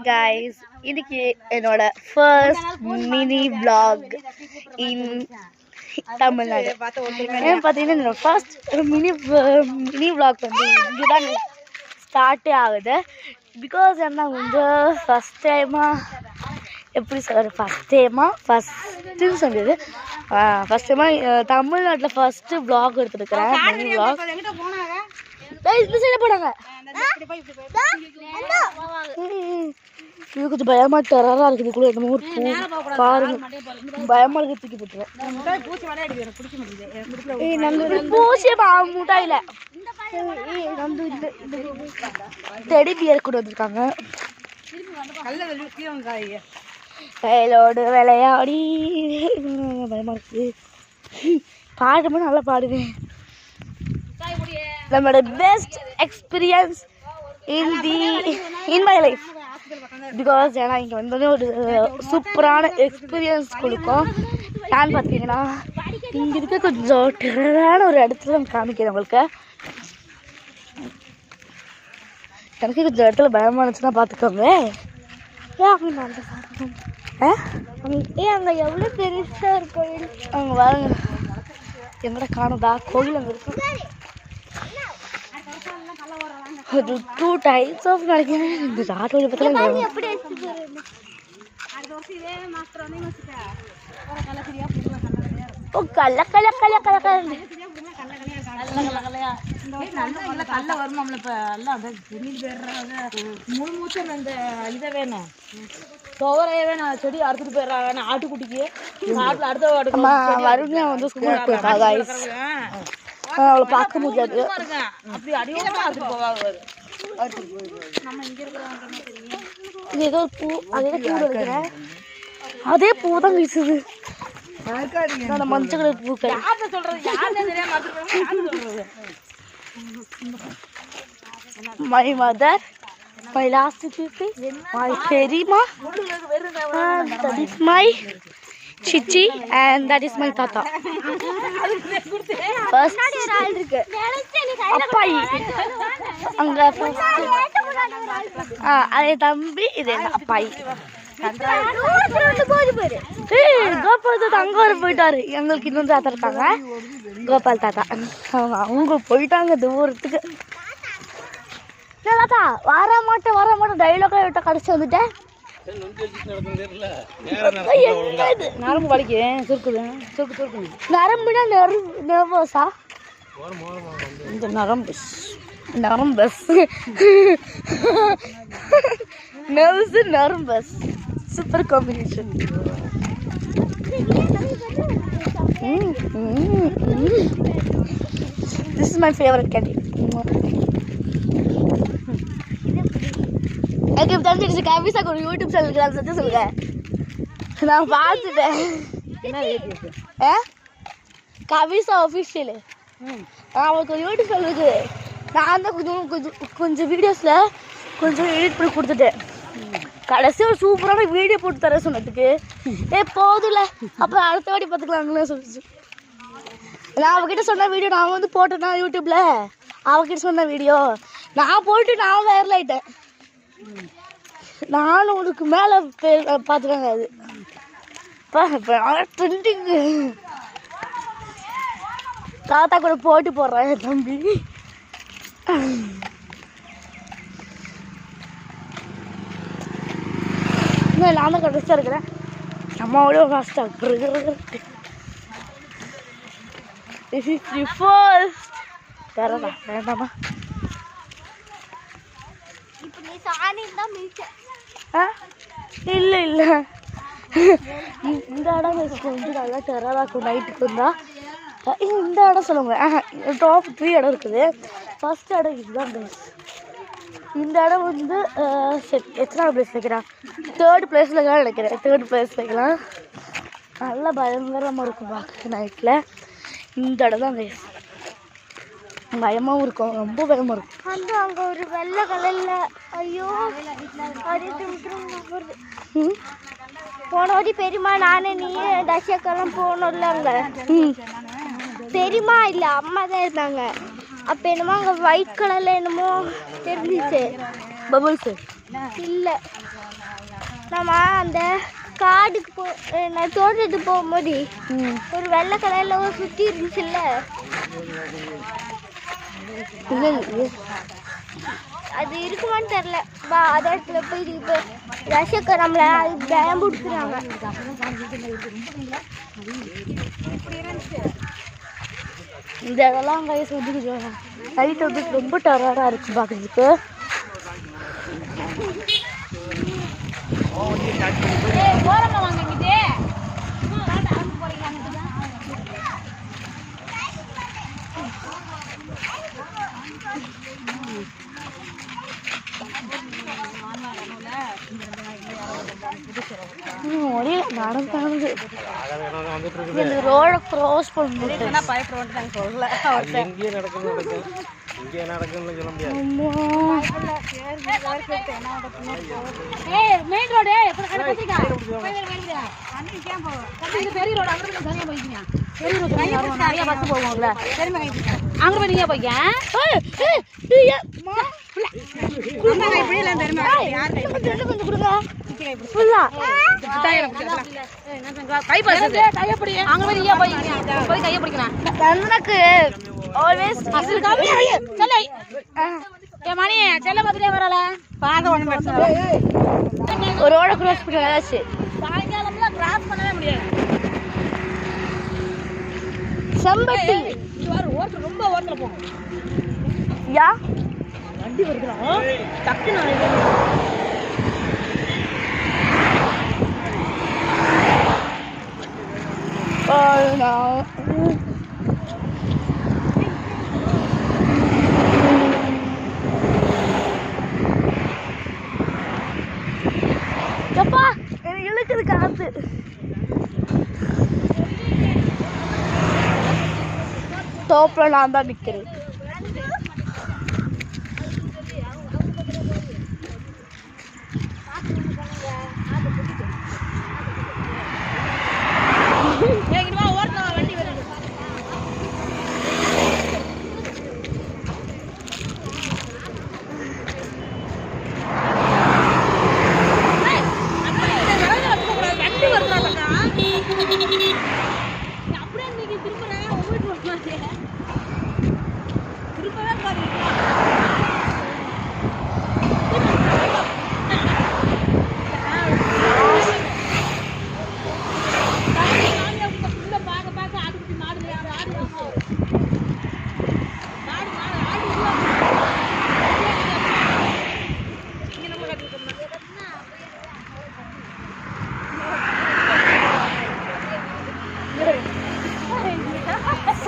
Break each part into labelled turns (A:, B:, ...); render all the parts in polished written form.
A: guys, இன்னைக்கு என்னோட first mini vlog in Tamil Nadu. ஏன் பார்த்தீங்கன்னா என்னோட first mini vlog வந்து இங்கதான் ஸ்டார்ட் ஆகுது. பிகாஸ் என்ன கொஞ்சம் ஃபர்ஸ்ட் டைமாக எப்படி சொல்கிறது ஃபஸ்ட்டுன்னு சொல்லிது ஃபஸ்ட் டைமாக தமிழ்நாட்டில் ஃபஸ்ட்டு vlog எடுத்துருக்கிறேன். மினி vlog இந்த சைடு போனாங்க. இது கொஞ்சம் பயமா டெரரா இருக்குது. இதுக்குள்ள என்னமோ ஒரு பூ பாருங்க, பயமா இருக்கு. தூக்கி போட்டுருவேன். பூச்சி முட்டாயில டெடி பியர் கூட வந்திருக்காங்க. கையிலோடு விளையாடி பயமா இருக்கு. பாடும்போது நல்லா பாடுவேன். நம்மளோட best experience in my life. Because ஏன்னா இங்கே வந்து ஒரு சூப்பரான எக்ஸ்பீரியன்ஸ் கொடுக்கும். நான் பார்த்தீங்கன்னா இங்கே இருக்க கொஞ்சம் டெரரான ஒரு இடத்துல காமிக்கிறேன் உங்களுக்கு. எனக்கு கொஞ்சம் இடத்துல பயமாக இருந்துச்சுன்னா பார்த்துக்கோங்க. அங்கே எவ்வளோ பெருசாக இருக்கும். அங்கே வாங்க, எங்கட காணுதா கோயில் அங்கே இருக்கும். அது 2 types of நினைக்கிறேன். இந்த ஆட்டோவில் பார்த்தா ஓ கல்ல கல்ல கல்ல கல்ல கல்ல கல்ல வரும். நம்மள இப்போ எல்லாம் அதை ஜெமில் போயிடுறாங்க. முழு மூச்சம் இந்த இதை வேணும், துவரையே வேணும். செடி அறுத்துட்டு போயிடுறாங்க ஆட்டுக்குட்டிக்கு. ஆட்டில் அடுத்த வருங்க வந்து ஸ்கூலுக்கு போயிருக்காங்க. அவளை பார்க்க முடியாது. அப்படி அடியோட போவாங்க. இது ஏதோ பூ, அதே பூ இருக்கிறேன். அதே பூ தான் வீசுது. மஞ்சள் கலர் பூக்கள். My mother, my last BP, my பெரியம்மா, that is my chichi and that is my tata. First அப்பாயி அங்க அதே தம்பி, இது அப்பாயி. கோபால் தாத்தா அங்க வர போயிட்டாரு. எங்களுக்கு இன்னொரு தாத்தா இருக்காங்க, கோபால் தாத்தா. அவங்க போயிட்டாங்க தூரத்துக்கு. தாத்தா வர மாட்டேன் டைலாக விட்ட கடைசி வந்துட்டேன். நரம்பு வலிக்கிறேன், சுருக்கு நரம்புனா நர்வஸா? இந்த நரம்பு nervous super combination. This is my favorite candy. எனக்கு தெரிஞ்சிடுச்சு கவிசாக்கு ஒரு யூடியூப் சேனல் அதை சத்தி சொல்லுங்க. நான் பார்த்துட்டேன். கவிசா ஒஃபிஷியலு அவங்களுக்கு ஒரு யூடியூப் சேனல் இருக்குது. நான் தான் கொஞ்சம் வீடியோஸில் கொஞ்சம் எடிட் பண்ணி கொடுத்துட்டேன். கடைசி ஒரு சூப்பரான வீடியோ போட்டு தர சொன்னதுக்கு போதும்ல அப்புறம் அடுத்த வாட்டி பார்த்துக்கலாங்களே சொல்லிச்சு. நான் அவகிட்ட சொன்ன வீடியோ நான் வந்து போட்டேன்னா யூடியூப்பில், அவகிட்ட சொன்ன வீடியோ நான் போட்டு நான் வைரல் ஆகிட்டேன். நானும் உனக்கு மேலே பார்த்துக்காங்க. அது ட்ரெண்டிங்கு. தாத்தா கூட போட்டி போடுறேன் தம்பி. நான் தான் கடைசியாக இருக்கிறேன். அம்மாவோட ஃபாஸ்ட்டாக தரதா வேண்டாமா? இல்லை இந்த இடம் கொஞ்சம் நல்லா டெரராக இருக்கும். நைட்டுக்கு இருந்தால் இந்த இடம் சொல்லுங்க. டாப் 3 இடம் இருக்குது. ஃபர்ஸ்ட் இடம் இதுதான் பிளேஸ். இந்த இடம் வந்து எத்தனாவது பிளேஸ் வைக்கிறேன்? 3rd பிளேஸில் வைக்கலாம் நினைக்கிறேன். 3rd பிளேஸ் வைக்கலாம். நல்லா பயங்கரமாக இருக்கும் பார்க்க நைட்டில். இந்த இடம் தான் பிளேஸ். பயமாகவும் இருக்கும், ரொம்ப பயமாக இருக்கும். வந்து அங்கே ஒரு வெள்ளை கலரில் ஐயோ போன வாட்டி பெரியம்மா நானே நீயே தசக்கெல்லாம் போனோம்ல அங்கே. பெரியம்மா இல்லை அம்மா தான் இருந்தாங்க. அப்போ என்னமோ அங்கே ஒயிட் கலரில் என்னமோ தெரிஞ்சிச்சு பபுள்ஸு. இல்லை நம்ம அந்த காடுக்கு நான் தோட்டத்துக்கு போகும்போது ஒரு வெள்ளை கலரில் ஒரு சுற்றி இருந்துச்சுல்ல அது இருக்குமான்னு தெரில அதே இடத்துல போய் இப்போ ரசிக்க நம்மளை பயம் பிடிக்கிறாங்க. இந்த இதெல்லாம் வயசு வந்து நைட் வந்து ரொம்ப டயர்டாக இருக்குது பார்க்குறதுக்கு. நடந்தாங்க இந்த ரோட க்ராஸ் பண்ணும்போது மெயின் ரோடு பெரிய ரோடு நிறைய பஸ் போவோம்ல அங்க போய் நீங்க போய்க்க ரோட கிராஸ் பண்ணாச்சு சாயங்காலம்லாம் கிராஸ் பண்ணவே முடியாது. செம்பட்டி ஓட்டு ரொம்ப ஓட்டல போகும் யா வண்டி வருதுடா டக்குன்னு எப்பா எனக்கு இழுக்குது காத்து. தோப்புல நான் தான் நிற்கிறேன்.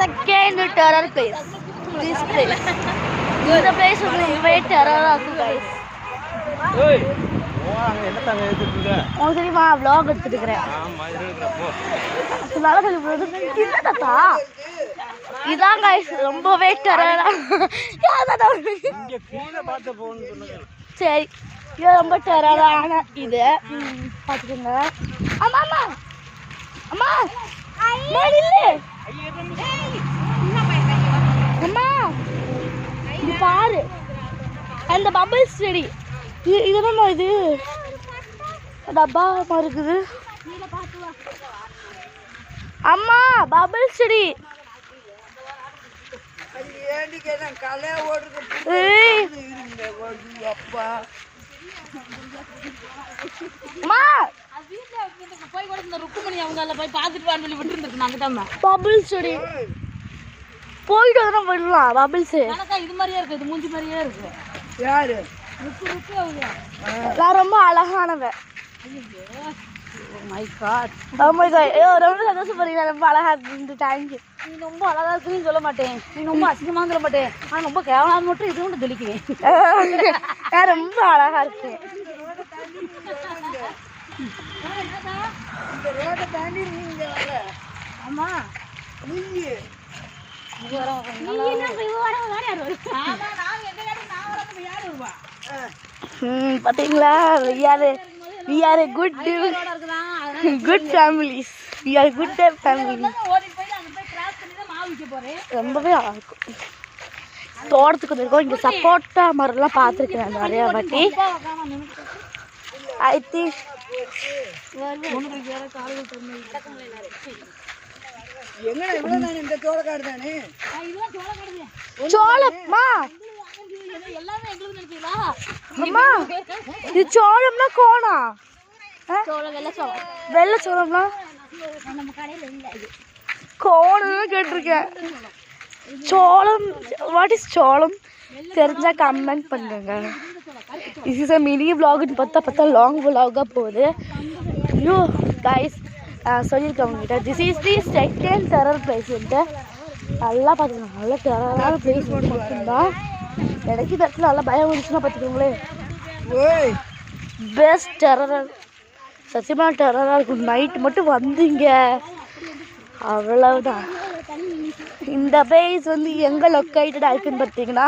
A: Second terror place. This place. This place will be very terror also, guys. Hey, என்ன தாங்க எடுத்துட்டு இருக்க? உங்களுக்கு தெரியுமா vlog எடுத்துட்டு இருக்கேன். ஆமா எடுக்கறேன் போ. அதனால சொல்லுறது கிட்ட தாத்தா. இதான் guys ரொம்பவே terror. யாரடா இங்க கீழ பார்த்து போன்னு சொன்னீங்க. சரி. இது ரொம்ப terror-ஆன இது. பாத்துக்கங்க. அம்மா அம்மா. அம்மா. மாடிலே. அம்மா இது பாரு அந்த பபிள்ஸ் செடி இது என்னமா இது டப்பா இருக்குது. அம்மா பபிள்ஸ் செடி பபிள்ஸ் செடி போயிட்டு வந்து விடலாம். பபிள்ஸ் இது மாதிரியே இருக்கு. இது மூஞ்சி மாதிரியே இருக்கு. யாரு நான் ரொம்ப அழகானவ. மை காட் ரொம்ப சந்தோஷப்படுறீங்க. ரொம்ப அழகா இருக்கு. தேங்க்யூ. நீ ரொம்ப அழகா இருக்குன்னு சொல்ல மாட்டேன். நீ ரொம்ப அசிங்கமா சொல்ல மாட்டேன். ஆனால் ரொம்ப கேவலம் மட்டும் இது ஒன்று தெளிக்கிறேன். நான் ரொம்ப அழகா இருக்கேன். ஆமா பாத்தீங்களா we are a good families. We are good family. ரொம்பவே அழகா இருக்கும். தோட்டத்துக்கு வந்திருக்கோம். இங்கே சப்போட்டா மரம்லாம் பார்த்துருக்கேன் நிறையா வாட்டி. ஐ திங்க் சோளம்மா அம்மா இது சோளம்னா கோணா வெள்ளை சோளம்னா கோணம் கேட்டிருக்கேன். சோளம் வாட் இஸ் சோளம் தெரிஞ்சா கமெண்ட் பண்ணுங்க. இது மினி விலாகுன்னு பார்த்தா லாங் விலாகாக போகுது. ஐயோ கைஸ் சொல்லியிருக்கேன் உங்ககிட்ட this is the second terror பிளேஸ்ன்ட்டு. நல்லா பார்த்துக்கலாம், நல்லா டெரரான பிளேஸ் மட்டும்தான். எனக்கு இந்த இடத்துல நல்லா பயம் வந்துச்சுன்னா பார்த்துக்கோங்களேன். பெஸ்ட் டெரர், சத்தியமான டெரராக இருக்கும். நைட்டு மட்டும் வந்தீங்க அவ்வளவுதான். இந்த பிளேஸ் வந்து எங்கே லொக்கேட்டடாக இருக்குன்னு பார்த்தீங்கன்னா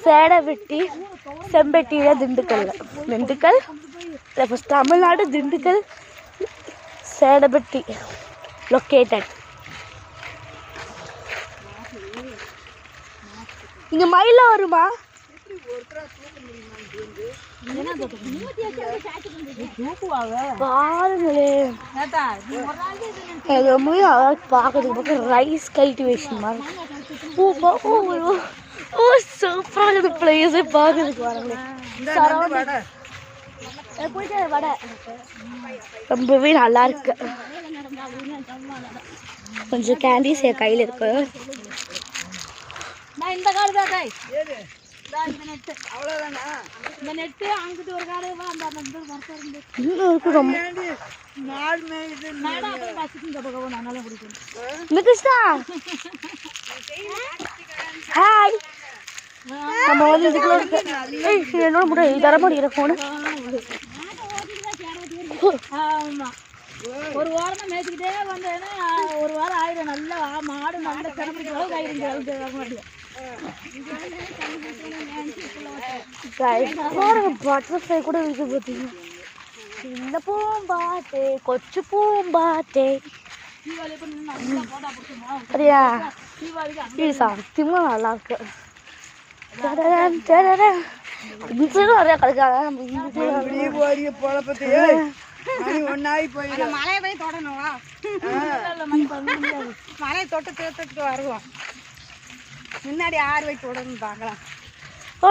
A: சேடவெட்டி செம்பெட்டியில் திண்டுக்கல் ஃபஸ்ட் தமிழ்நாடு திண்டுக்கல் சேடபெட்டி லொக்கேட்டட். இங்கே மயிலா வருமா? பாருங்களேன் பார்க்கறதுக்கு ரைஸ் கல்டிவேஷன் மாதிரி சூப்பராக இருக்குது பிளேஸே பார்க்கறதுக்கு. பாருங்களேன் வடை ரொம்பவே நல்லா இருக்கு. கொஞ்சம் கேண்டீஸ் என் கையில் இருக்கு. இந்த காடு தான் நம்ம வந்து என்னோட முடியும் தர முடிகிற போன ஒரு வாரம் மேய்ச்சிக்கிட்டே வந்தேன்னா ஒரு வாரம் ஆயிரம். நல்லா மாடு நல்ல கிடப்பிடிக்கிற அளவுக்கு ஆயிரம். பட்டர்ஃப்ளை கூட இருக்கு பார்த்தீங்கன்னா. சின்ன பூம்பாட்டே கொச்சு பூம்பாட்டே அப்படியா? இது சத்தியமாக நல்லா இருக்கு. இன்சைடும் நிறையா கிடைக்காது. மலையை போய் தொடணும், மலையை தொட்டு வருவோம். முன்னாடி 6 வயசு தொடர்ந்து பார்க்கலாம்.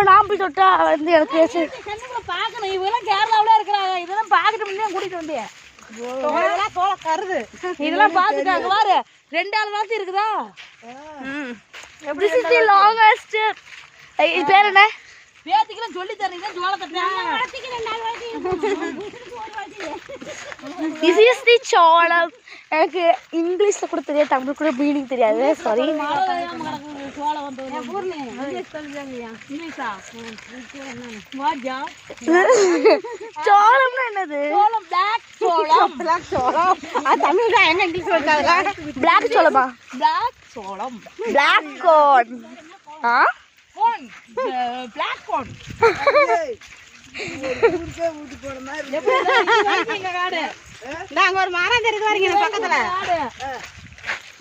A: நான் போய் தொட்டா வந்து எனக்கு பார்க்கணும். இவெல்லாம் கேரளாவில இருக்கிறாங்க. இதெல்லாம் பார்த்துட்டு முன்னே கூட்டிட்டு வந்தேன். கருது இதெல்லாம் பார்த்துட்டு அங்கே வாரு 2 ஆள் வாசி இருக்குதா? எப்படி லாங்கஸ்ட் இது பேர் என்ன? பேத்திக்கெல்லாம் சொல்லி தரீங்க. திஸ் இஸ் தி சோளம். எனக்கு இங்கிலீஷில் கூட தெரியாது, தமிழ் கூட மீனிங் தெரியாது. சாரி. சோளம்னா என்னது? பிளாக் சோளம். தமிழ் தான் எங்க இங்கிலீஷ் சொல்றாங்க. பிளாக் சோளமா? பிளாக் சோளம், பிளாக் கோன். பிளாக் கோன் நாங்க ஒரு மரம் தெரியுது வரீங்க பக்கத்துல.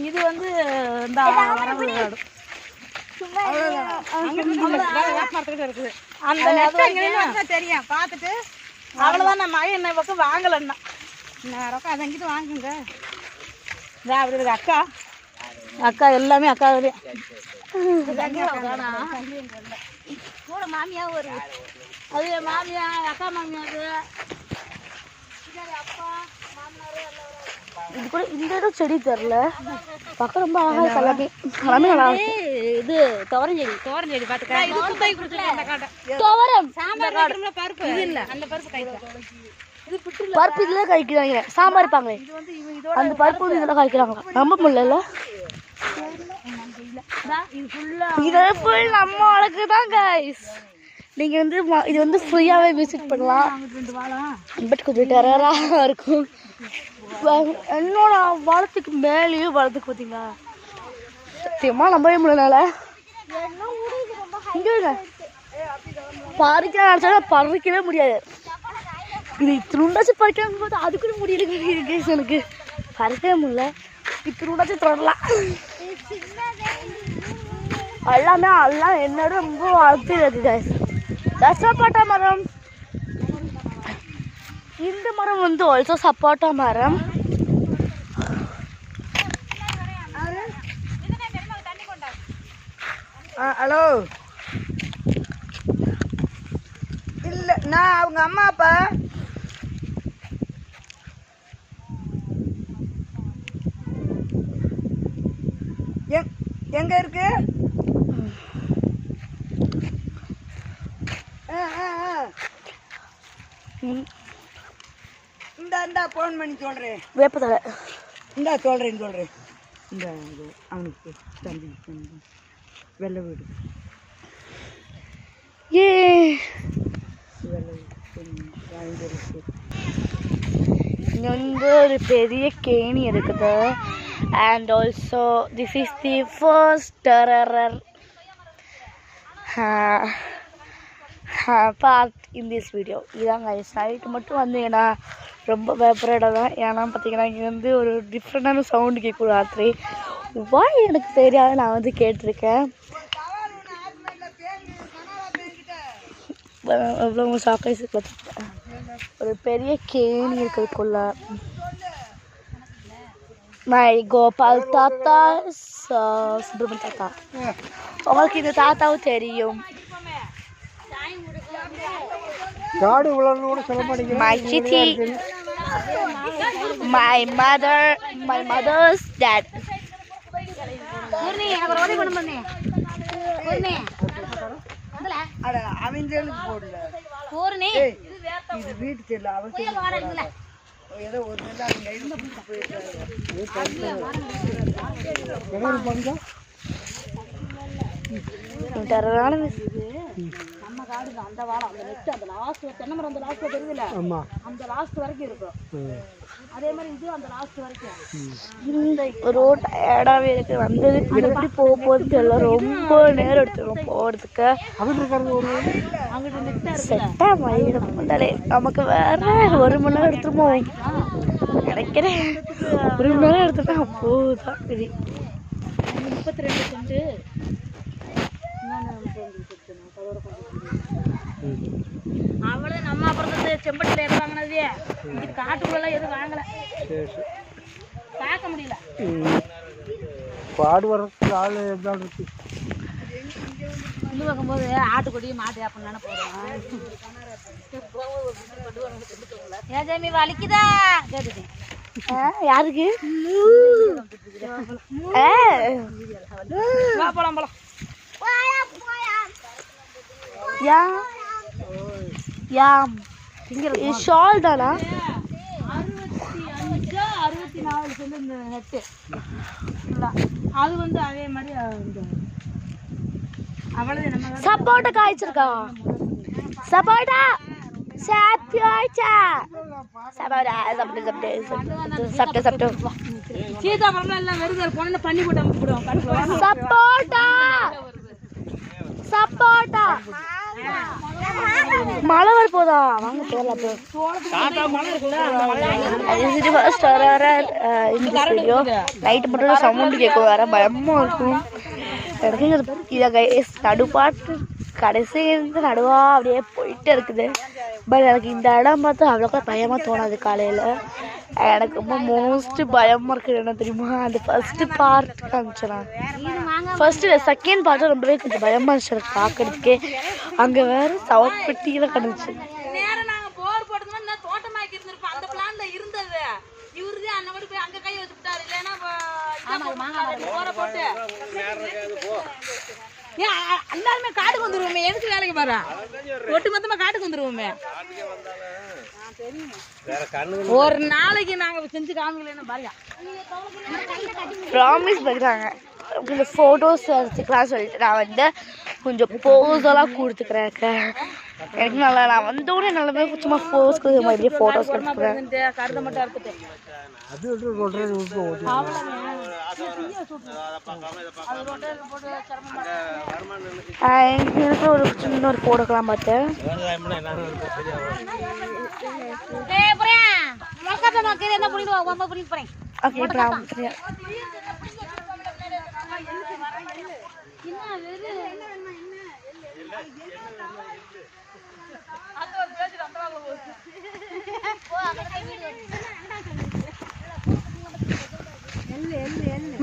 A: இது வந்து தெரியும் பார்த்துட்டு அவ்வளவுதான். நம்ம மகன் என்ன பக்கம் வாங்கலன்னா ரொக்கம் அதை அங்கிட்டு வாங்குங்க. அப்படி இருக்கு அக்கா அக்கா எல்லாமே அக்கா கூட மாமியா ஒரு அது மாமியா அக்கா மாமியாரு அப்பா மாமனாரு. இது கூட இந்த இடம் செடி தெரில பக்கம் ரொம்ப அழகா இருக்கு. எல்லாமே நல்லா இருக்கு. இது துவரம் செடி பார்த்துக்க. துவரம் பருப்பு இல்ல, அந்த பருப்பு கைக்கு பருப்பு இதுல கழிக்கிறாங்க. சாம்பார் இருப்பாங்க அந்த பருப்பு வந்து இதெல்லாம் கழிக்கிறாங்க. நம்ப முடியல. இது ஃபுல் நம்ம வழக்கு தான் கைஸ். நீங்கள் வந்து இது வந்து ஃப்ரீயாகவே விசிட் பண்ணலாம். பட் கொஞ்சம் டெரராக இருக்கும். என்னோட வளத்துக்கு மேலேயும் வளத்துக்கு பார்த்தீங்களா சத்தியமாக நம்பவே முடியல. இங்கே பறிக்க நினச்சாலும் பறிக்கவே முடியாது. இது இத்திருண்டாச்சும் பறிக்கணும் போது அதுக்குள்ள முடியல. எனக்கு பறிக்கவே முடியல. இத்திருண்டாச்சும் தொடரலாம். எல்லாம் என்னோட ரொம்ப வளர்த்து இருக்கு கைஸ். சப்போட்டா மரம். இந்த மரம் வந்து ஆல்சோ சப்போட்டா மரம்.
B: ஹலோ, இல்லை நான் அவங்க அம்மா அப்பா. எங்க இருக்கு? இந்தா ஃபோன் பண்ணி சொல்கிறேன்.
A: வேப்பத்தலை
B: இந்தா சொல்கிறேன். இந்த அவனுக்கு தம்பி வெள்ளை வீடு.
A: இங்கே வந்து ஒரு பெரிய கேணி இருக்குது. And also this is the first terror part in this video. இதாங்க சைட்டு மட்டும் வந்து ஏன்னா ரொம்ப பயப்பட தான். ஏன்னா பார்த்தீங்கன்னா இங்கே வந்து ஒரு டிஃப்ரெண்டான சவுண்டு கேட்கும் ராத்திரி. வாய் எனக்கு தெரியாது, நான் வந்து கேட்டிருக்கேன். எவ்வளோ சாக்கைஸ் ஒரு பெரிய கேணி இருக்கிறதுக்குள்ள மை கோபால் தாத்தா, சுப்பிரமணிய தாத்தா. உங்களுக்கு இந்த தாத்தாவும் தெரியும். My chithi, my mother's dad.
B: இது வீட்டு தெரியல, அவன் ஏதோ ஒரு
A: நம்ம காடு அந்த வாழை அந்த நெட்டு அந்த லாஸ்ட் தென்னை மரம் அந்த லாஸ்ட்ல தெரியுதுல, அந்த லாஸ்ட் வரைக்கும் இருக்கும். அதே மாதிரி இது அந்த லாஸ்ட் வரைக்கும். இந்த ரோட் டயர்டாவே இருக்கு. வந்ததுக்கு எப்படி போக போகுது தெரியல. ரொம்ப நேரம் எடுத்துரும் போகிறதுக்கு. செட்டா மயிலே நமக்கு வேற 1 மணி நேரம் எடுத்துருமோ நினைக்கிறேன். 1 மணி நேரம் எடுத்துட்டா அப்போதான் இது 32 சென்ட். அவ்வளவு நம்ம அப்புறம் செம்பட்டில எது வாங்கினது, இது காட்டுக்குள்ள எதுவும் வாங்கல, பார்க்க முடியல.
B: பாடு வர்றதுக்கு ஆள் எப்படி இருக்கு.
A: இந்து பார்க்கும்போது ஆட்டுக்குடி மாட்டு அப்படின்னு போறோம். ஏஜாமி வலிக்குதா கேட்டுட்டேன். யாருக்கு? போலாம் போலாம். ஷால் தானா? 65-64 சென்ட் இந்த நெட்டு. அது வந்து அதே மாதிரி அவ்வளவு நம்ம சப்போட்டா காய்ச்சிருக்கா. சப்போட்டா சாப்பிட்டாச்சா? சப்போட்டா சாப்பிட்டு சீதா பழம் எல்லாம் வெறும் பொண்ணு பண்ணி போட்டு அனுப்பிடுவோம். சப்போட்டா சப்போட்டா மழை வர போதா? வாங்க போகலாம். நைட்டு மட்டும் சவுண்டு கேட்கும், வேற பயமா இருக்கும் எனக்கு. இதை நடுப்பாட்டு கடைசி இருந்து நடுவா அப்படியே போயிட்டு இருக்குது. பட் எனக்கு இந்த இடம் பார்த்து அவ்வளோக்கா பயமாக தோணாது. காலையில் எனக்கு ரொம்ப மோஸ்ட் பயமாக இருக்குது என்ன தெரியுமா, அந்த ஃபர்ஸ்ட் பார்ட் காமிச்சேன். ஃபர்ஸ்ட்டு செகண்ட் பார்ட்டு ரொம்பவே கொஞ்சம் பயமாக இருந்துச்சு எனக்கு பார்க்கறதுக்கே. அங்கே வேறு சவப்பெட்டியில் கிடந்துச்சு. எல்லாருமே காட்டுக்கு வந்துருவோமே, எதுக்கு வேலைக்கு பாரு, ஒட்டு மொத்தமா காட்டுக்கு வந்துருவோமே. ஒரு நாளைக்கு நாங்க செஞ்சு காமிக்கலன்னு பாருங்க. ப்ராமிஸ் பண்ணுறாங்க கொஞ்சம் ஃபோட்டோஸ் எடுத்துக்கலாம் சொல்லிட்டு நான் வந்து கொஞ்சம் போஸெல்லாம் கொடுத்துக்கிறேன். எனக்கு நல்லா நான் வந்தோடனே நல்லமே சும்மா போஸ் கொடுக்குற மாதிரி ஃபோட்டோஸ் எடுத்துக்கிறேன். கருதை மட்டும் எடுத்துட்டு எனக்கு ஒரு சின்ன ஒரு போடக்கலாம் பார்த்தேன். ஓகே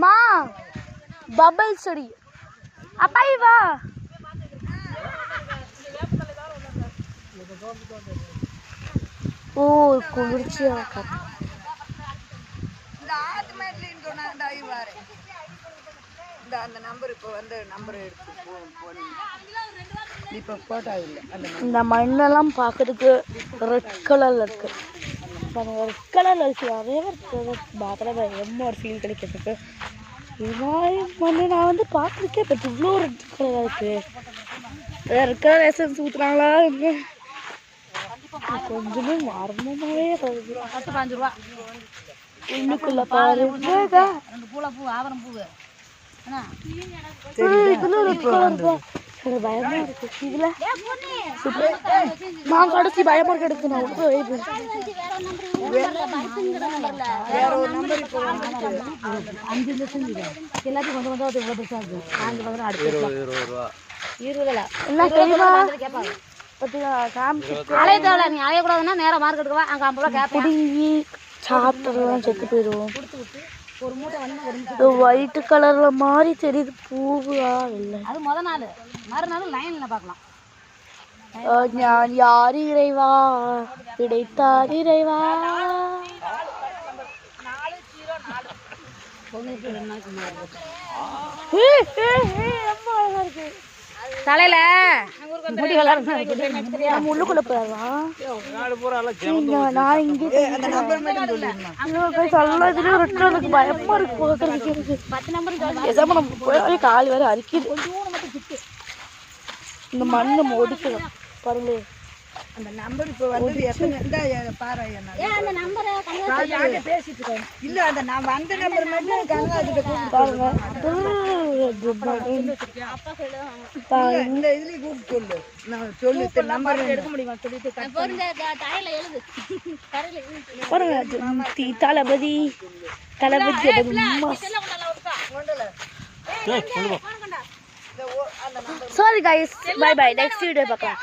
A: மா பபிள் செடி அப்பாய் வா. ஓ குளிர்ச்சியா காத்து.
B: இந்த ஆத்மேட்லின்னு சொன்னா இந்த ஐவாரு இந்த அந்த நம்பர் இப்போ வந்து நம்பர் எடுத்து இப்போ போட்டோ இல்லை அந்த
A: இந்த மண்ணெல்லாம் பார்க்கறதுக்கு ரெட் கலர்ல இருக்கு. ரெட் கலர்ல இருக்கு. நிறைய பார்க்கல ஒரு ஃபீல் கிடைக்கிறதுக்கு. இது மாதிரி மண்ணு நான் வந்து பார்த்துருக்கேன். பட் இவ்வளோ ரெட் கலராக இருக்கு. ரெட் கலர் எசன்ஸ் ஊற்றுறாங்களா என்ன கொஞ்சமே மர்மமாகவே வருது.
C: 10-15 ரூபா.
A: இன்னுக்குள்ள பாருங்க இதுல ரெட் கலர் இருக்கா. பயமா இருக்கு. இதுல நான் கடைசி பயமா இருக்கு. எடுத்து நான் உள்ள வைப்பேன்.
B: வேற ஒரு நம்பர் இப்போ
C: 5 லட்சம் எல்லாத்தையும் கொஞ்சம் கொஞ்சம் இவ்வளோ பெருசாக இருக்கு. 5 பக்கம் அடுத்து 20
A: என்ன தெரியுமா
C: அலையத்தோட நீ அலையக்கூடாதுன்னா நேராக மார்க்கெட்டுக்கு வா. அங்கே 50 ரூபா கேட்பேன்.
A: பிடுங்கி சாப்பிட்டுலாம் செத்து போயிடுவோம்.
C: ஒரு மூட்டை வந்து
A: ஒயிட் கலர்ல மாதிரி தெரியுது. பூவா இல்லை.
C: அது முத நாள் மறுநாள் லைனில் பார்க்கலாம்.
A: நான் யார் இறைவா கிடைத்தார் இறைவா.
C: தலையில முடி வளர்ந்து
A: நம்ம உள்ளுக்குள்ள போயிடலாம். நான் இங்கே
B: அந்த நம்பர் மட்டும்
A: சொல்லுறதுக்கு பயமா இருக்கு. பார்க்கறதுக்கு
C: 10 நம்பர்
A: எதாம நம்ம போய் கால் வேற அரிக்குது. இந்த மண்ணை ஒடிக்கணும் பாருங்க.
B: அந்த நம்பர் இப்போ வந்து எத்தனை இந்த பாரு
C: அந்த நம்பரை பேசிட்டு இருக்கேன்.
B: இல்ல அந்த நான் வந்த நம்பர் மட்டும் கனகாதிட்ட
A: பாருங்க.
B: இந்த இதுலயே கூப்பிட்டு சொல்லு. நான் சொல்லு நம்பர்
C: எடுக்க முடியுமா சொல்லிட்டு தலையில எழுது.
A: பாருங்க Thalapathy Thalapathy sorry guys, bye bye. Next video பார்க்கலாம்.